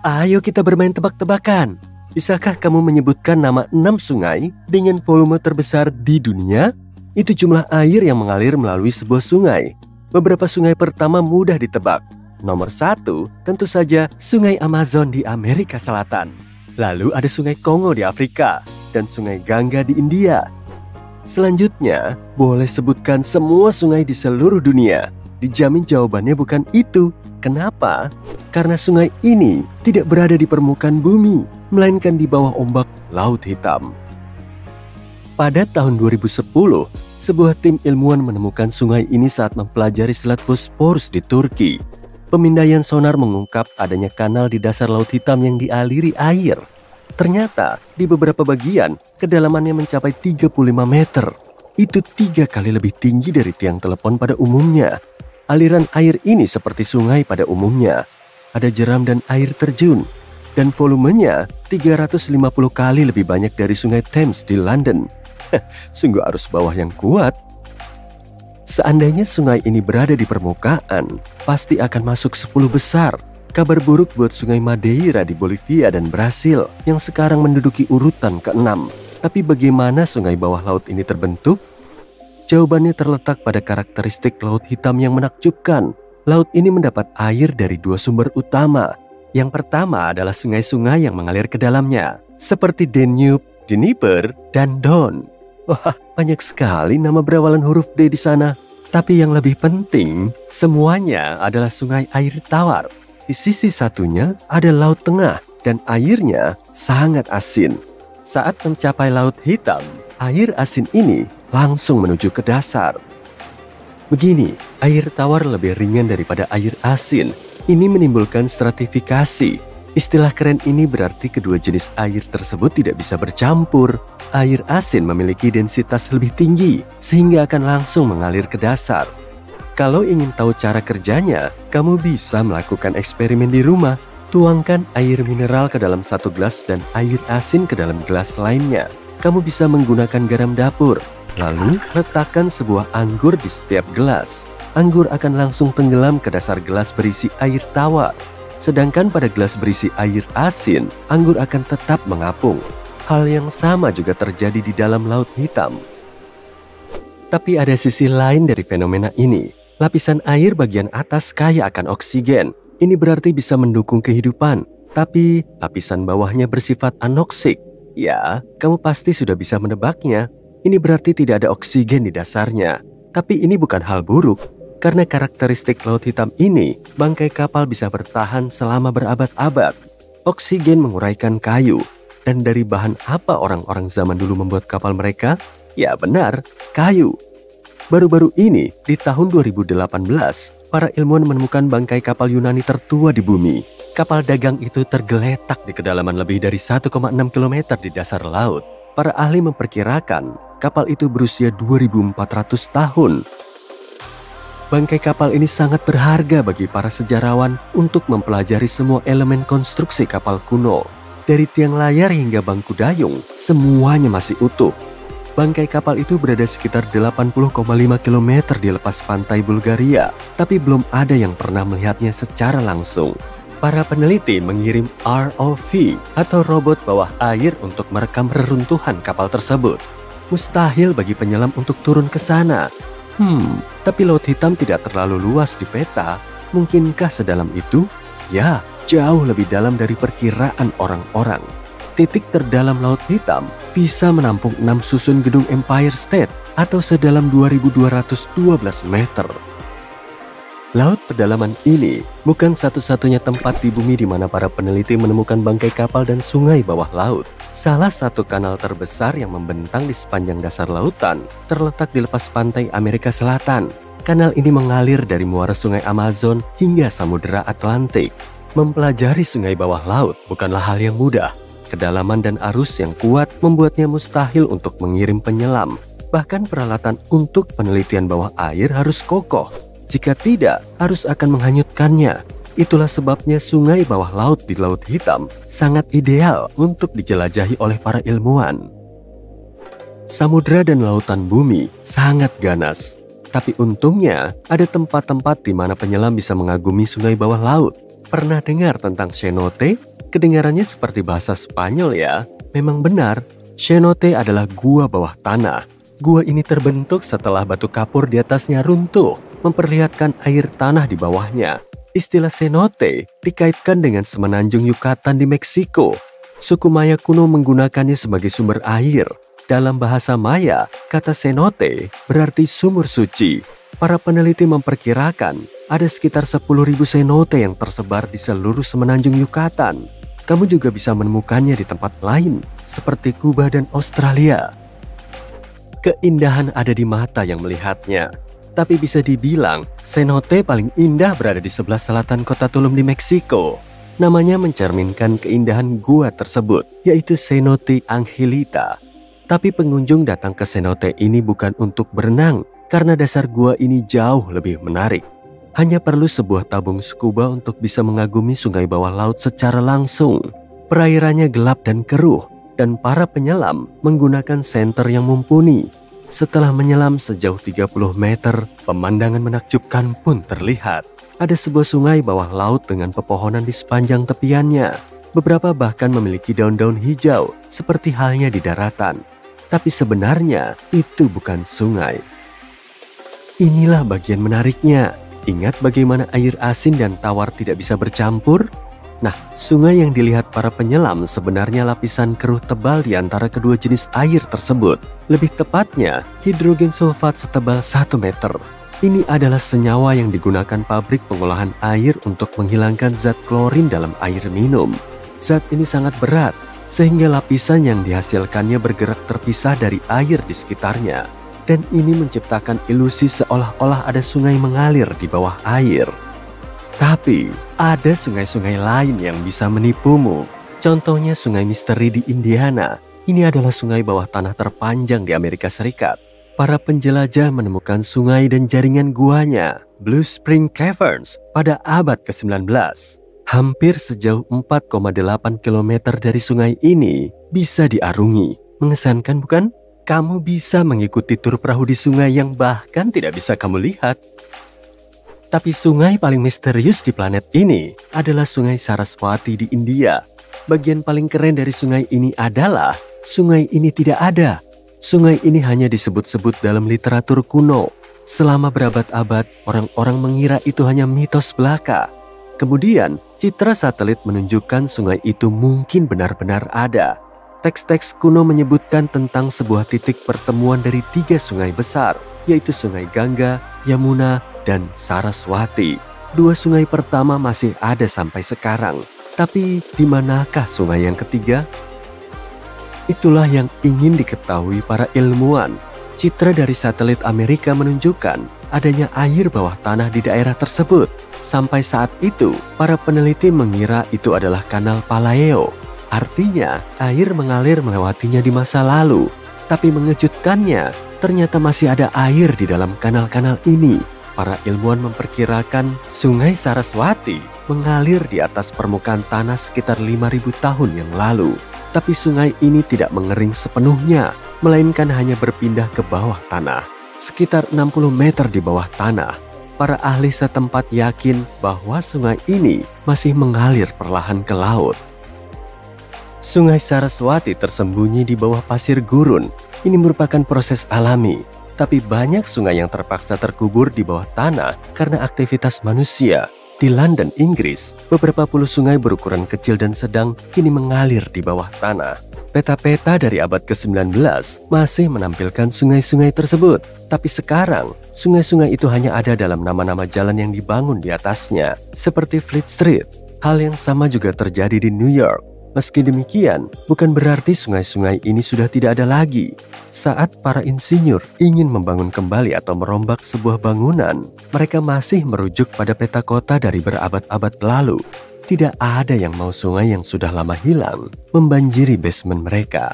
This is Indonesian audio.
Ayo kita bermain tebak-tebakan. Bisakah kamu menyebutkan nama 6 sungai dengan volume terbesar di dunia? Itu jumlah air yang mengalir melalui sebuah sungai. Beberapa sungai pertama mudah ditebak. Nomor 1, tentu saja Sungai Amazon di Amerika Selatan. Lalu ada Sungai Kongo di Afrika dan Sungai Gangga di India. Selanjutnya, boleh sebutkan semua sungai di seluruh dunia. Dijamin jawabannya bukan itu. Kenapa? Karena sungai ini tidak berada di permukaan bumi, melainkan di bawah ombak Laut Hitam. Pada tahun 2010, sebuah tim ilmuwan menemukan sungai ini saat mempelajari Selat Bosporus di Turki. Pemindaian sonar mengungkap adanya kanal di dasar Laut Hitam yang dialiri air. Ternyata di beberapa bagian kedalamannya mencapai 35 meter. Itu 3 kali lebih tinggi dari tiang telepon pada umumnya. Aliran air ini seperti sungai pada umumnya. Ada jeram dan air terjun. Dan volumenya 350 kali lebih banyak dari Sungai Thames di London. Sungguh arus bawah yang kuat. Seandainya sungai ini berada di permukaan, pasti akan masuk 10 besar. Kabar buruk buat Sungai Madeira di Bolivia dan Brasil yang sekarang menduduki urutan ke-6. Tapi bagaimana sungai bawah laut ini terbentuk? Jawabannya terletak pada karakteristik Laut Hitam yang menakjubkan. Laut ini mendapat air dari 2 sumber utama. Yang pertama adalah sungai-sungai yang mengalir ke dalamnya, seperti Danube, Dnieper, dan Don. Wah, banyak sekali nama berawalan huruf D di sana. Tapi yang lebih penting, semuanya adalah sungai air tawar. Di sisi satunya ada Laut Tengah dan airnya sangat asin. Saat mencapai Laut Hitam, air asin ini langsung menuju ke dasar. Begini, air tawar lebih ringan daripada air asin. Ini menimbulkan stratifikasi. Istilah keren ini berarti kedua jenis air tersebut tidak bisa bercampur. Air asin memiliki densitas lebih tinggi, sehingga akan langsung mengalir ke dasar. Kalau ingin tahu cara kerjanya, kamu bisa melakukan eksperimen di rumah. Tuangkan air mineral ke dalam satu gelas dan air asin ke dalam gelas lainnya. Kamu bisa menggunakan garam dapur. Lalu, letakkan sebuah anggur di setiap gelas. Anggur akan langsung tenggelam ke dasar gelas berisi air tawar. Sedangkan pada gelas berisi air asin, anggur akan tetap mengapung. Hal yang sama juga terjadi di dalam Laut Hitam. Tapi ada sisi lain dari fenomena ini. Lapisan air bagian atas kaya akan oksigen. Ini berarti bisa mendukung kehidupan. Tapi lapisan bawahnya bersifat anoksik. Ya, kamu pasti sudah bisa menebaknya. Ini berarti tidak ada oksigen di dasarnya. Tapi ini bukan hal buruk. Karena karakteristik Laut Hitam ini, bangkai kapal bisa bertahan selama berabad-abad. Oksigen menguraikan kayu. Dan dari bahan apa orang-orang zaman dulu membuat kapal mereka? Ya benar, kayu. Baru-baru ini, di tahun 2018, para ilmuwan menemukan bangkai kapal Yunani tertua di bumi. Kapal dagang itu tergeletak di kedalaman lebih dari 1,6 km di dasar laut. Para ahli memperkirakan kapal itu berusia 2.400 tahun. Bangkai kapal ini sangat berharga bagi para sejarawan untuk mempelajari semua elemen konstruksi kapal kuno. Dari tiang layar hingga bangku dayung, semuanya masih utuh. Bangkai kapal itu berada sekitar 80,5 km di lepas pantai Bulgaria, tapi belum ada yang pernah melihatnya secara langsung. Para peneliti mengirim ROV atau robot bawah air untuk merekam reruntuhan kapal tersebut. Mustahil bagi penyelam untuk turun ke sana. Tapi Laut Hitam tidak terlalu luas di peta. Mungkinkah sedalam itu? Ya, jauh lebih dalam dari perkiraan orang-orang. Titik terdalam Laut Hitam bisa menampung 6 susun gedung Empire State atau sedalam 2.212 meter. Laut pedalaman ini bukan satu-satunya tempat di bumi di mana para peneliti menemukan bangkai kapal dan sungai bawah laut. Salah satu kanal terbesar yang membentang di sepanjang dasar lautan terletak di lepas pantai Amerika Selatan. Kanal ini mengalir dari muara Sungai Amazon hingga Samudera Atlantik. Mempelajari sungai bawah laut bukanlah hal yang mudah. Kedalaman dan arus yang kuat membuatnya mustahil untuk mengirim penyelam. Bahkan peralatan untuk penelitian bawah air harus kokoh. Jika tidak, arus akan menghanyutkannya. Itulah sebabnya sungai bawah laut di Laut Hitam sangat ideal untuk dijelajahi oleh para ilmuwan. Samudra dan lautan bumi sangat ganas. Tapi untungnya ada tempat-tempat di mana penyelam bisa mengagumi sungai bawah laut. Pernah dengar tentang cenote? Kedengarannya seperti bahasa Spanyol ya. Memang benar, cenote adalah gua bawah tanah. Gua ini terbentuk setelah batu kapur di atasnya runtuh, memperlihatkan air tanah di bawahnya. Istilah cenote dikaitkan dengan semenanjung Yucatan di Meksiko. Suku Maya kuno menggunakannya sebagai sumber air. Dalam bahasa Maya, kata cenote berarti sumur suci. Para peneliti memperkirakan ada sekitar 10.000 cenote yang tersebar di seluruh semenanjung Yucatan. Kamu juga bisa menemukannya di tempat lain, seperti Kuba dan Australia. Keindahan ada di mata yang melihatnya. Tapi bisa dibilang, cenote paling indah berada di sebelah selatan kota Tulum di Meksiko. Namanya mencerminkan keindahan gua tersebut, yaitu Cenote Angelita. Tapi pengunjung datang ke cenote ini bukan untuk berenang, karena dasar gua ini jauh lebih menarik. Hanya perlu sebuah tabung scuba untuk bisa mengagumi sungai bawah laut secara langsung. Perairannya gelap dan keruh, dan para penyelam menggunakan senter yang mumpuni. Setelah menyelam sejauh 30 meter, pemandangan menakjubkan pun terlihat. Ada sebuah sungai bawah laut dengan pepohonan di sepanjang tepiannya. Beberapa bahkan memiliki daun-daun hijau, seperti halnya di daratan. Tapi sebenarnya itu bukan sungai. Inilah bagian menariknya. Ingat bagaimana air asin dan tawar tidak bisa bercampur? Nah, sungai yang dilihat para penyelam sebenarnya lapisan keruh tebal di antara kedua jenis air tersebut. Lebih tepatnya, hidrogen sulfat setebal 1 meter. Ini adalah senyawa yang digunakan pabrik pengolahan air untuk menghilangkan zat klorin dalam air minum. Zat ini sangat berat, sehingga lapisan yang dihasilkannya bergerak terpisah dari air di sekitarnya. Dan ini menciptakan ilusi seolah-olah ada sungai mengalir di bawah air. Tapi, ada sungai-sungai lain yang bisa menipumu. Contohnya sungai misteri di Indiana. Ini adalah sungai bawah tanah terpanjang di Amerika Serikat. Para penjelajah menemukan sungai dan jaringan guanya, Blue Spring Caverns, pada abad ke-19. Hampir sejauh 4,8 km dari sungai ini bisa diarungi. Mengesankan bukan? Kamu bisa mengikuti tur perahu di sungai yang bahkan tidak bisa kamu lihat. Tapi sungai paling misterius di planet ini adalah Sungai Saraswati di India. Bagian paling keren dari sungai ini adalah sungai ini tidak ada. Sungai ini hanya disebut-sebut dalam literatur kuno. Selama berabad-abad, orang-orang mengira itu hanya mitos belaka. Kemudian, citra satelit menunjukkan sungai itu mungkin benar-benar ada. Teks-teks kuno menyebutkan tentang sebuah titik pertemuan dari 3 sungai besar, yaitu Sungai Gangga, Yamuna, dan Saraswati. 2 sungai pertama masih ada sampai sekarang. Tapi di manakah sungai yang ketiga? Itulah yang ingin diketahui para ilmuwan. Citra dari satelit Amerika menunjukkan adanya air bawah tanah di daerah tersebut. Sampai saat itu, para peneliti mengira itu adalah kanal Palaeo. Artinya, air mengalir melewatinya di masa lalu. Tapi mengejutkannya, ternyata masih ada air di dalam kanal-kanal ini. Para ilmuwan memperkirakan Sungai Saraswati mengalir di atas permukaan tanah sekitar 5.000 tahun yang lalu. Tapi sungai ini tidak mengering sepenuhnya, melainkan hanya berpindah ke bawah tanah. Sekitar 60 meter di bawah tanah. Para ahli setempat yakin bahwa sungai ini masih mengalir perlahan ke laut. Sungai Saraswati tersembunyi di bawah pasir gurun. Ini merupakan proses alami. Tapi banyak sungai yang terpaksa terkubur di bawah tanah karena aktivitas manusia. Di London, Inggris, beberapa puluh sungai berukuran kecil dan sedang kini mengalir di bawah tanah. Peta-peta dari abad ke-19 masih menampilkan sungai-sungai tersebut. Tapi sekarang, sungai-sungai itu hanya ada dalam nama-nama jalan yang dibangun di atasnya, seperti Fleet Street. Hal yang sama juga terjadi di New York. Meski demikian, bukan berarti sungai-sungai ini sudah tidak ada lagi. Saat para insinyur ingin membangun kembali atau merombak sebuah bangunan, mereka masih merujuk pada peta kota dari berabad-abad lalu. Tidak ada yang mau sungai yang sudah lama hilang membanjiri basement mereka.